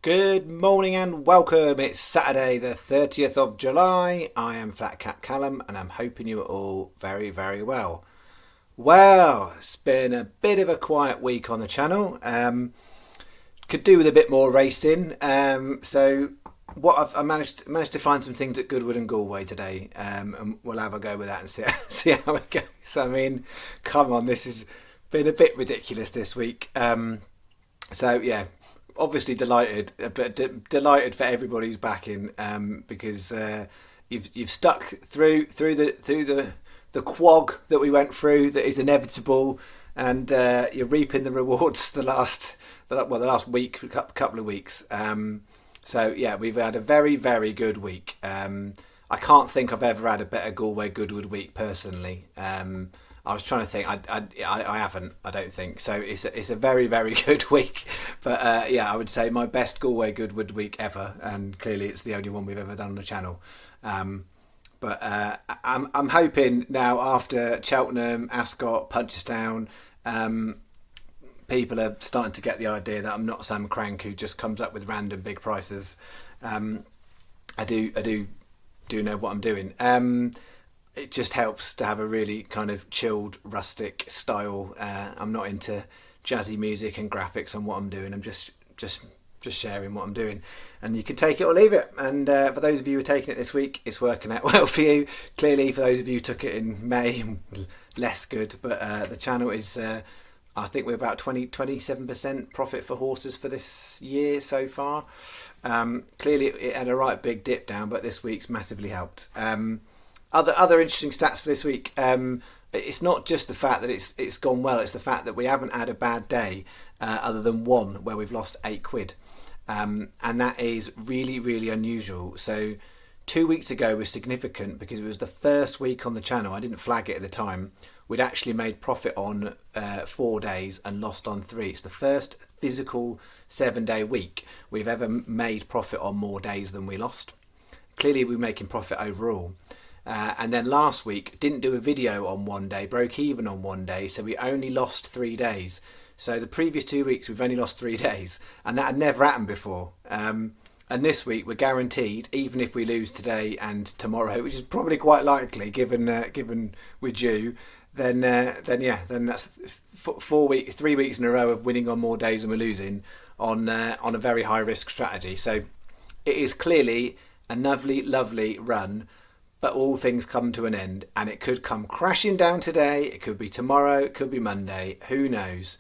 Good morning and welcome. It's Saturday, the 30th of July. I am Flat Cat Callum and I'm hoping you are all very, very well. Well, it's been a bit of a quiet week on the channel. Could do with a bit more racing. So I managed to find some things at Goodwood and Galway today, and we'll have a go with that and see how it goes. I mean, come on, this has been a bit ridiculous this week. So yeah, obviously delighted, but delighted for everybody's backing, because you've stuck through the quag that we went through that is inevitable, and you're reaping the rewards the last week, couple of weeks. So yeah, we've had a very, very good week. I can't think I've ever had a better Galway Goodwood week personally. I was trying to think. I haven't. I don't think so. It's a very, very good week. But yeah, I would say my best Galway Goodwood week ever, and clearly it's the only one we've ever done on the channel. But I'm hoping now, after Cheltenham, Ascot, Punchestown, people are starting to get the idea that I'm not some crank who just comes up with random big prices. I do know what I'm doing. It just helps to have a really kind of chilled, rustic style. I'm not into jazzy music and graphics on what I'm doing. I'm just sharing what I'm doing, and you can take it or leave it. And for those of you who are taking it this week, it's working out well for you. Clearly, for those of you who took it in May, less good. But the channel is, I think we're about 27% profit for horses for this year so far. Clearly, it had a right big dip down, but this week's massively helped. Other interesting stats for this week. It's not just the fact that it's gone well. It's the fact that we haven't had a bad day, other than one where we've lost £8, and that is really, really unusual. So 2 weeks ago was significant because it was the first week on the channel. I didn't flag it at the time. We'd actually made profit on 4 days and lost on 3. It's the first physical 7-day week we've ever made profit on more days than we lost. Clearly, we're making profit overall. And then last week, didn't do a video on 1 day, broke even on 1 day, so we only lost 3 days. So the previous 2 weeks, we've only lost 3 days, and that had never happened before. And this week, we're guaranteed, even if we lose today and tomorrow, which is probably quite likely, given we're due, then that's 3 weeks in a row of winning on more days than we're losing on a very high risk strategy. So it is clearly a lovely run. But all things come to an end, and it could come crashing down today. It could be tomorrow. It could be Monday. Who knows?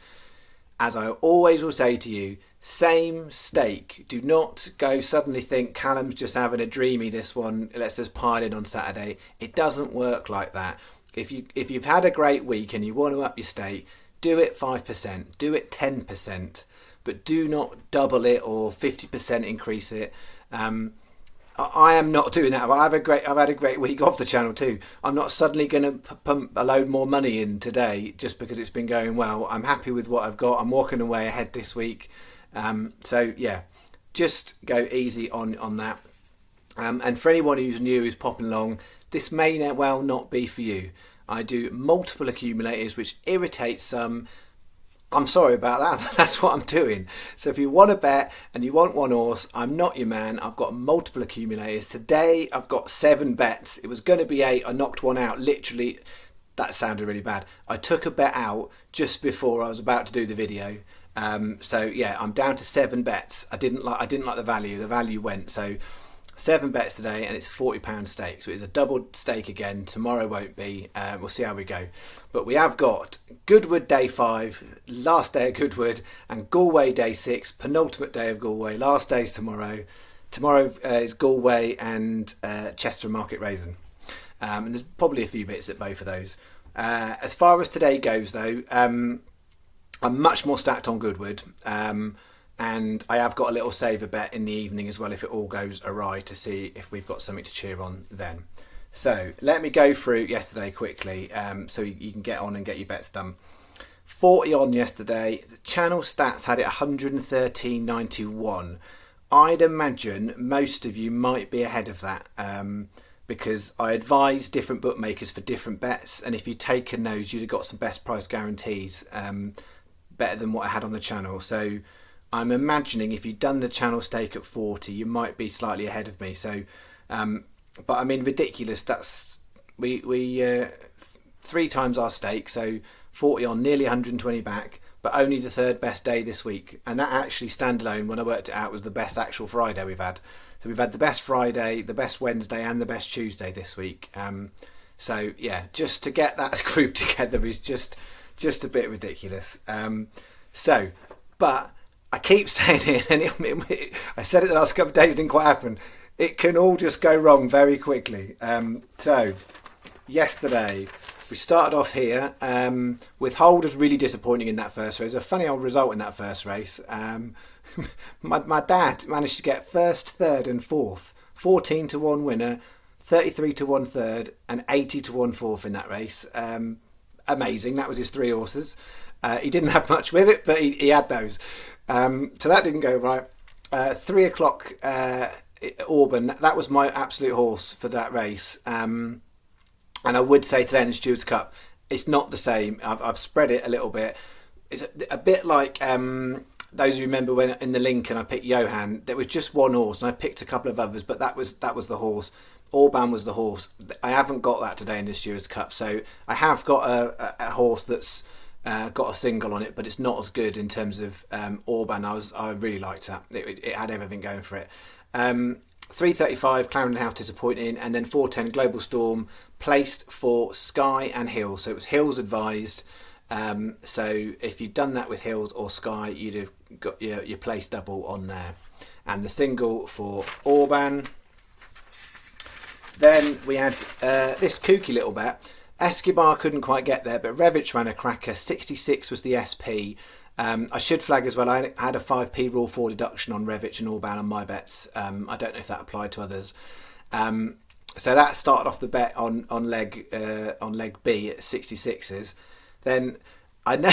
As I always will say to you, same stake. Do not go suddenly think Callum's just having a dreamy this one. Let's just pile in on Saturday. It doesn't work like that. If you've had a great week and you want to up your stake, do it 5%, do it 10%, but do not double it or 50% increase it. I am not doing that. I've had a great week off the channel too. I'm not suddenly going to pump a load more money in today just because it's been going well. I'm happy with what I've got. I'm walking away ahead this week. So yeah, just go easy on that. And for anyone who's new, who's popping along, this may well not be for you. I do multiple accumulators, which irritates some. I'm sorry about that. That's what I'm doing. So if you want to bet and you want one horse, I'm not your man. I've got multiple accumulators. Today I've got 7 bets. It was going to be 8. I knocked one out. Literally, that sounded really bad. I took a bet out just before I was about to do the video. So yeah, I'm down to 7 bets. I didn't like the value. The value went. So 7 bets today, and it's a £40 stake. So it's a double stake again. Tomorrow won't be. We'll see how we go. But we have got Goodwood day 5, last day at Goodwood, and Galway day 6, penultimate day of Galway. Last day's tomorrow. Tomorrow is Galway and Chester Market Raisin. And there's probably a few bits at both of those. As far as today goes, though, I'm much more stacked on Goodwood. And I have got a little saver bet in the evening as well if it all goes awry, to see if we've got something to cheer on then. So let me go through yesterday quickly, so you can get on and get your bets done. 40 on yesterday. The channel stats had it 113.91. I'd imagine most of you might be ahead of that, because I advise different bookmakers for different bets, and if you'd taken those, you'd have got some best price guarantees, better than what I had on the channel. So I'm imagining if you'd done the channel stake at 40, you might be slightly ahead of me. So, but I mean, ridiculous. That's we 3 times our stake, so 40 on, nearly 120 back, but only the third best day this week. And that actually standalone, when I worked it out, was the best actual Friday we've had. So we've had the best Friday, the best Wednesday, and the best Tuesday this week. So yeah, just to get that group together is just a bit ridiculous. But I keep saying it, and I said it the last couple of days, it didn't quite happen. It can all just go wrong very quickly. So yesterday we started off here with holders really disappointing in that first race. A funny old result in that first race. My dad managed to get first, third, and fourth. 14 to 1 winner, 33 to 1 third, and 80 to 1 fourth in that race. Amazing. That was his 3 horses. He didn't have much with it, but he had those. So that didn't go right. 3 o'clock Auburn. That was my absolute horse for that race. And I would say today in the Stewards Cup, it's not the same. I've spread it a little bit. It's a bit like those who remember when in the Lincoln I picked Johan. There was just one horse, and I picked a couple of others, but that was the horse. Orban was the horse. I haven't got that today in the Stewards Cup, so I have got a horse that's got a single on it, but it's not as good in terms of Orban. I really liked that. It had everything going for it. 3:35 Clarendon House disappointing, and then 4:10 Global Storm placed for Sky and Hills. So it was Hills advised. So if you'd done that with Hills or Sky, you'd have got your place double on there. And the single for Orban. Then we had this kooky little bet. Escobar couldn't quite get there, but Revich ran a cracker. 66 was the SP. I should flag as well, I had a 5p Rule 4 deduction on Revich and Orban on my bets. I don't know if that applied to others. So that started off the bet on leg B at 66s. Then I know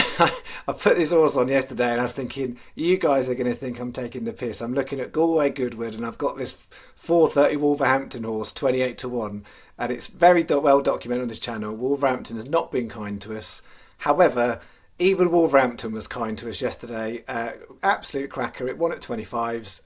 I put this horse on yesterday, and I was thinking, you guys are going to think I'm taking the piss. I'm looking at Galway Goodwood, and I've got this 4:30 Wolverhampton horse, 28 to 1, and it's very well documented on this channel. Wolverhampton has not been kind to us. However, even Wolverhampton was kind to us yesterday. Absolute cracker. It won at 25s,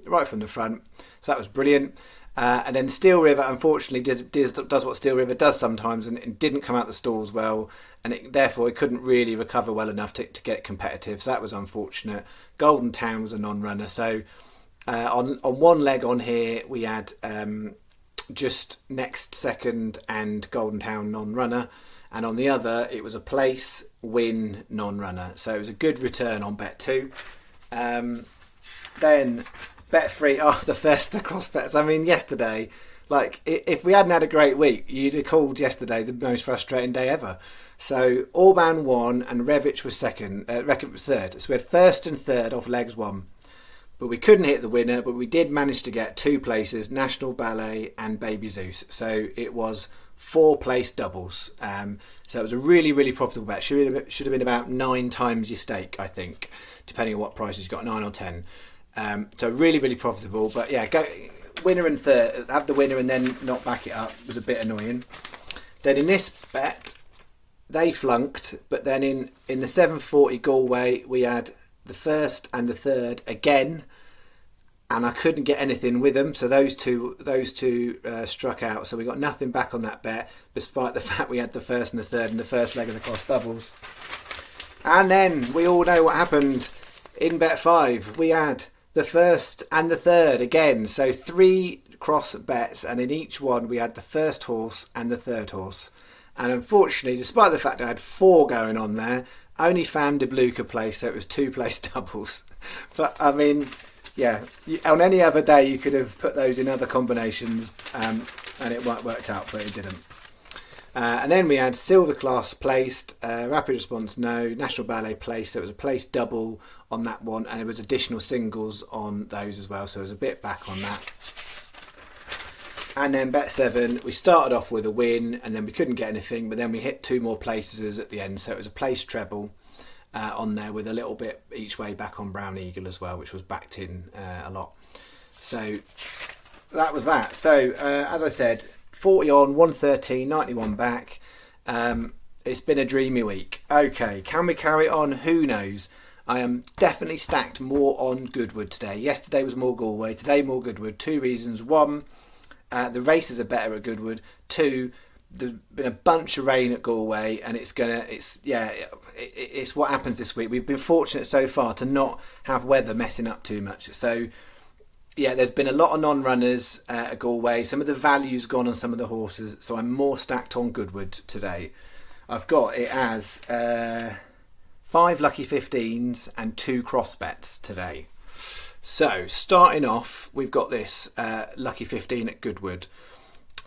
right from the front. So that was brilliant. And then Steel River, unfortunately, does what Steel River does sometimes, and it didn't come out the stalls well, and therefore it couldn't really recover well enough to get competitive. So that was unfortunate. Golden Town was a non-runner. So on one leg on here, we had just Next Second and Golden Town non-runner. And on the other, it was a place, win, non-runner. So it was a good return on bet 2. Then bet 3, the cross bets. I mean, yesterday, like, if we hadn't had a great week, you'd have called yesterday the most frustrating day ever. So Orban won and Revich was second, Reckitt was third. So we had first and third off legs 1. But we couldn't hit the winner, but we did manage to get 2 places, National Ballet and Baby Zeus. So it was 4 place doubles. So it was a really, really profitable bet. Should have been about 9 times your stake, I think, depending on what prices you got, 9 or 10. So really, really profitable. But yeah, go winner and third, have the winner and then not back it up was a bit annoying. Then in this bet, they flunked, but then in the 740 Galway, we had the first and the third again, and I couldn't get anything with them, so those two struck out. So we got nothing back on that bet, despite the fact we had the first and the third in the first leg of the cross doubles. And then we all know what happened in bet 5. We had the first and the third again, so 3 cross bets, and in each one we had the first horse and the third horse. And unfortunately, despite the fact I had 4 going on there, only found De Bluca place, so it was 2 place doubles. But I mean, yeah, on any other day you could have put those in other combinations, and it worked out, but it didn't. And then we had Silver Class placed, Rapid Response no, National Ballet placed, so it was a place double on that one, and there was additional singles on those as well, so it was a bit back on that. And then bet 7, we started off with a win, and then we couldn't get anything, but then we hit 2 more places at the end, so it was a place treble on there with a little bit each way back on Brown Eagle as well, which was backed in a lot. So that was that. So as I said, 40 on, 113, 91 back. It's been a dreamy week. Okay, can we carry on? Who knows? I am definitely stacked more on Goodwood today. Yesterday was more Galway, today more Goodwood. Two reasons. One, the races are better at Goodwood. Two, there's been a bunch of rain at Galway, and it's what happens this week. We've been fortunate so far to not have weather messing up too much. So yeah, there's been a lot of non-runners at Galway. Some of the value's gone on some of the horses, so I'm more stacked on Goodwood today. I've got it as 5 lucky 15s and 2 cross bets today. So starting off, we've got this lucky 15 at Goodwood.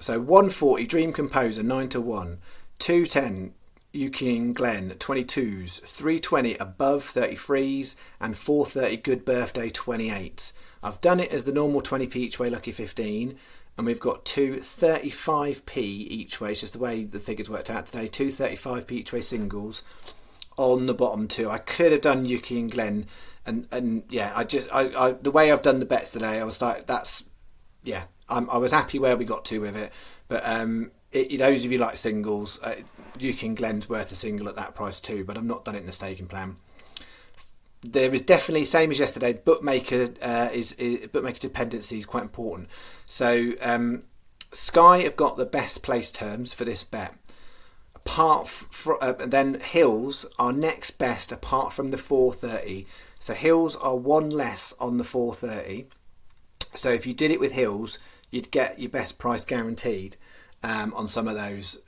So 140 Dream Composer 9-1, 210 Euking Glen 22s, 320 Above 33s, and 430 Good Birthday 28s. I've done it as the normal 20p each way lucky 15, and we've got two 35p each way. It's just the way the figures worked out today. Two 35p each way singles on the bottom two. I could have done Yuki and Glen, and yeah, I the way I've done the bets today, I was like, I was happy where we got to with it. But those of you like singles, Yuki and Glen's worth a single at that price too. But I've not done it in the staking plan. There is definitely, same as yesterday, bookmaker dependency is quite important. So Sky have got the best place terms for this bet. Then Hills are next best apart from the 430. So Hills are one less on the 430. So if you did it with Hills, you'd get your best price guaranteed on some of those.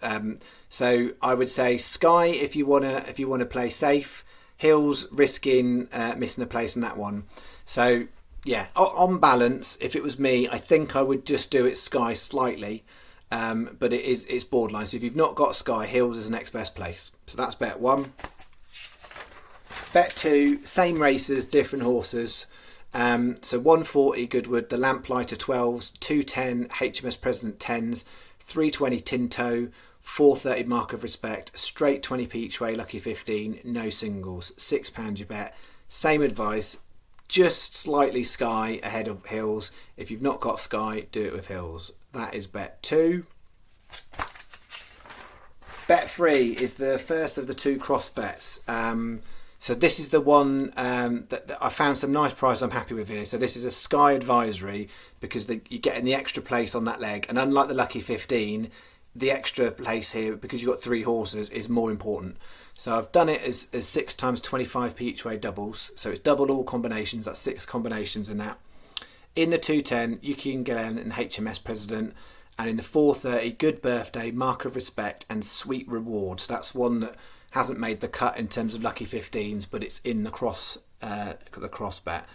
So I would say Sky if you wanna play safe. Hills risking missing a place in that one. So yeah, on balance, if it was me, I think I would just do it Sky slightly, but it's borderline. So if you've not got Sky, Hills is the next best place. So that's bet one. Bet two, same races, different horses. So 140 Goodwood, the Lamplighter 12s, 210 HMS President 10s, 320 Tinto, 430 Mark of Respect, straight 20p each way, lucky 15, no singles, £6 you bet. Same advice, just slightly Sky ahead of Hills. If you've not got Sky, do it with Hills. That is bet two. Bet three is the first of the 2 cross bets. So this is the one that I found some nice price I'm happy with here. So this is a Sky advisory because you're getting the extra place on that leg. And unlike the lucky 15, the extra place here, because you've got 3 horses, is more important. So I've done it as 6 times 25p each way doubles. So it's double all combinations. That's 6 combinations in that. In the 210, Yuki and Glen and HMS President. And in the 430, Good Birthday, Mark of Respect, and Sweet Rewards. That's one that hasn't made the cut in terms of lucky 15s, but it's in the cross bet.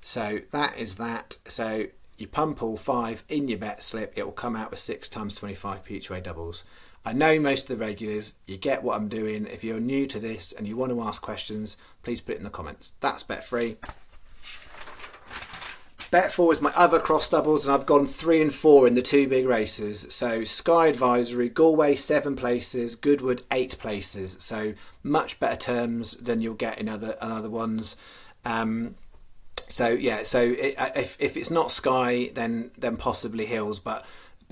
So that is that. So you pump all 5 in your bet slip, it will come out with 6 times 25p each way doubles. I know most of the regulars, you get what I'm doing. If you're new to this and you want to ask questions, please put it in the comments. That's bet 3. Bet 4 is my other cross doubles, and I've gone 3 and 4 in the 2 big races. So Sky Advisory, Galway 7 places, Goodwood 8 places. So much better terms than you'll get in other ones. So yeah, if it's not Sky, then possibly Hills, but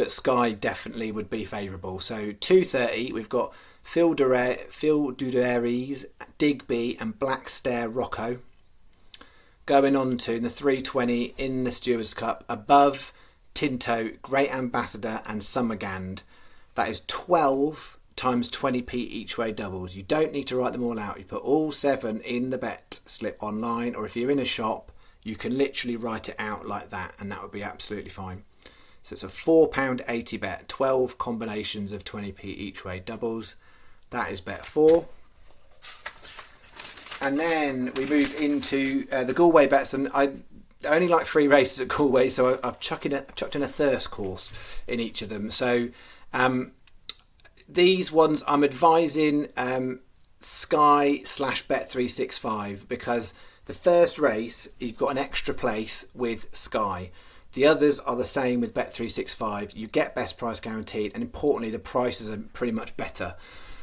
Sky definitely would be favourable. So 230, we've got Phil Duderies, Digby, and Black Stare Rocco. Going on to the 320 in the Stewards Cup, Above, Tinto, Great Ambassador, and Summergand. That is 12 times 20p each way doubles. You don't need to write them all out. You put all 7 in the bet slip online, or if you're in a shop, you can literally write it out like that, and that would be absolutely fine. So it's a £4.80 bet, 12 combinations of 20p each way doubles. That is bet 4. And then we move into the Galway bets, and I only like 3 races at Galway, so I've chucked in a thirst course in each of them. So these ones I'm advising Sky / Bet365, because the first race you've got an extra place with Sky. The others are the same with Bet365. You get best price guaranteed, and importantly, the prices are pretty much better.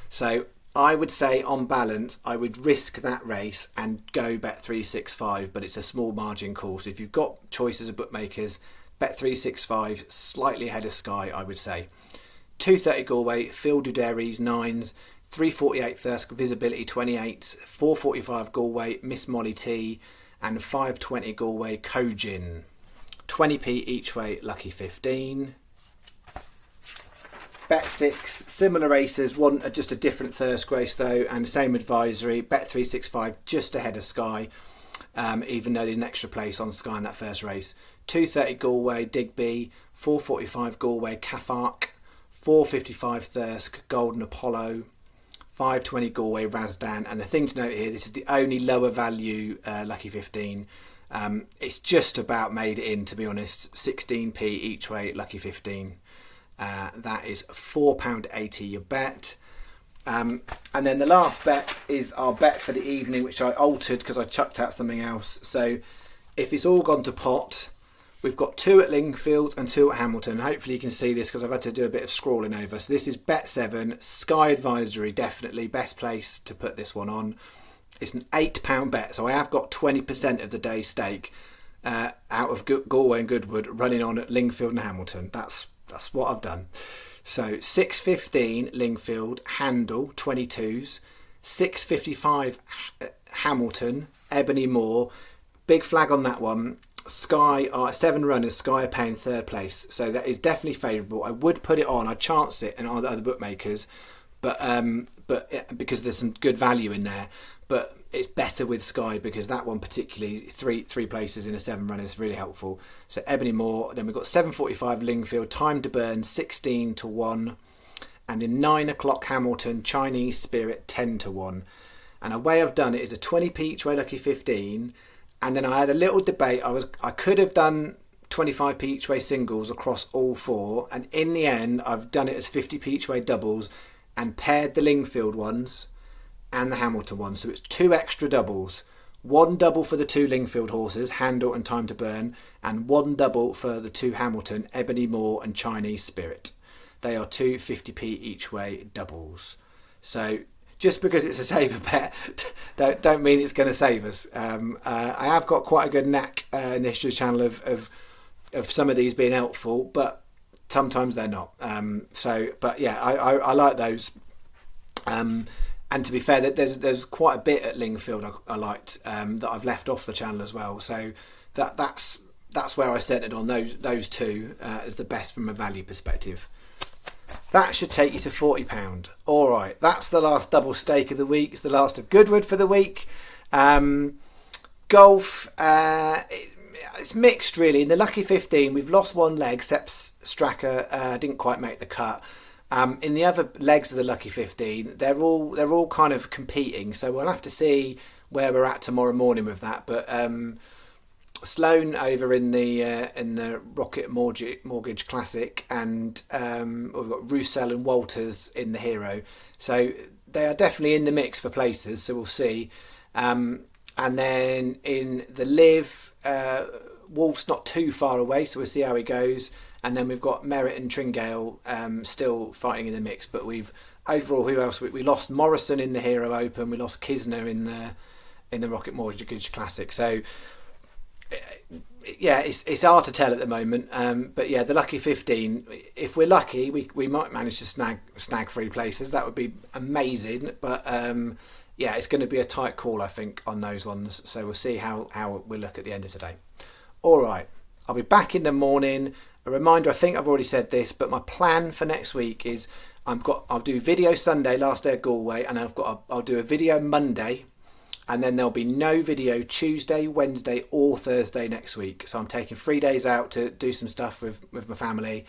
So I would say on balance, I would risk that race and go Bet365, but it's a small margin call. So if you've got choices of bookmakers, Bet365 slightly ahead of Sky, I would say. 230 Galway, Phil Duderies 9s, 348 Thirsk, Visibility 28, 445 Galway, Miss Molly T, and 520 Galway, Kojin. 20p each way, lucky 15. Bet 6, similar races, one just a different Thirsk race though, and same advisory. Bet 365 just ahead of Sky, even though there's an extra place on Sky in that first race. 230 Galway, Digby, 445 Galway, Cafark, 455 Thirsk, Golden Apollo, 520 Galway, Razdan. And the thing to note here, this is the only lower value lucky 15. It's just about made it in, to be honest. 16p each way, lucky 15. That is £4.80 your bet. And then the last bet is our bet for the evening, which I altered because I chucked out something else. So if it's all gone to pot, we've got 2 at Lingfield and 2 at Hamilton. Hopefully you can see this because I've had to do a bit of scrawling over. So this is bet 7, Sky Advisory, definitely best place to put this one on. It's an £8 bet, so I have got 20% of the day's stake out of Galway and Goodwood running on at Lingfield and Hamilton. That's what I've done. So 6.15 Lingfield, Handel, 22s. 6.55 Hamilton, Ebony Moor. Big flag on that one. Sky are 7 runners. Sky are paying 3rd place, so that is definitely favourable. I would put it on. I'd chance it and on the other bookmakers, but because there's some good value in there. But it's better with Sky because that one particularly, three places in a 7 runner is really helpful. So Ebony Moor, then we've got 7.45 Lingfield, Time to Burn 16 to 1, and in 9 o'clock Hamilton, Chinese Spirit 10 to 1. And a way I've done it is a 20p each way lucky 15, and then I had a little debate. I could have done 25p each way singles across all 4, and in the end I've done it as 50p each way doubles and paired the Lingfield ones and the Hamilton one, so it's 2 extra doubles. 1 double for the 2 Lingfield horses, Handel and Time to Burn, and 1 double for the 2 Hamilton, Ebony Moor and Chinese Spirit. They are 2 50p each way doubles. So just because it's a saver bet don't mean it's going to save us. I have got quite a good knack in this channel of some of these being helpful, but sometimes they're not. But yeah, I like those. And to be fair, there's quite a bit at Lingfield I liked that I've left off the channel as well. So that's where I centred on those 2 as the best from a value perspective. That should take you to £40. All right, that's the last double stake of the week. It's the last of Goodwood for the week. Golf, it's mixed really. In the lucky 15, we've lost 1 leg. Seps Stracker didn't quite make the cut. In the other legs of the lucky 15, they're all kind of competing, so we'll have to see where we're at tomorrow morning with that. But Sloane over in the Rocket Mortgage Classic, and we've got Roussel and Walters in the Hero, so they are definitely in the mix for places. So we'll see. And then in the Live, Wolf's not too far away, so we'll see how he goes. And then we've got Merritt and Tringale still fighting in the mix. But we've overall, who else? We lost Morrison in the Hero Open. We lost Kisner in the Rocket Mortgage Classic. So yeah, it's hard to tell at the moment. But yeah, the lucky 15. If we're lucky, we might manage to snag 3 places. That would be amazing. But yeah, it's going to be a tight call, I think, on those ones. So we'll see how we look at the end of today. All right, I'll be back in the morning. A reminder, I think I've already said this, but my plan for next week is I'll do video Sunday, last day of Galway, and I'll do a video Monday, and then there'll be no video Tuesday, Wednesday or Thursday next week. So I'm taking 3 days out to do some stuff with my family,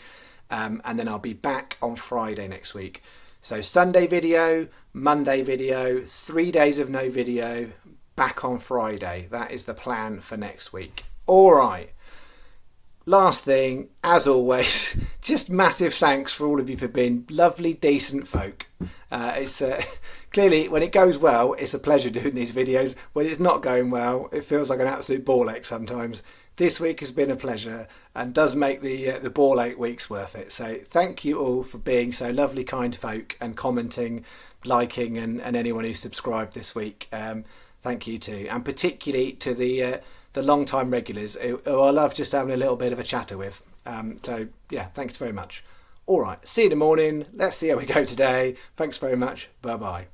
and then I'll be back on Friday next week. So Sunday video, Monday video, 3 days of no video, back on Friday. That is the plan for next week. All right. Last thing, as always, just massive thanks for all of you for being lovely, decent folk. It's clearly, when it goes well, it's a pleasure doing these videos. When it's not going well, it feels like an absolute ball ache sometimes. This week has been a pleasure and does make the ball ache weeks worth it. So thank you all for being so lovely, kind folk and commenting, liking, and anyone who subscribed this week. Thank you too, and particularly to the long-time regulars who I love just having a little bit of a chatter with. So yeah, thanks very much. All right, see you in the morning. Let's see how we go today. Thanks very much. Bye bye.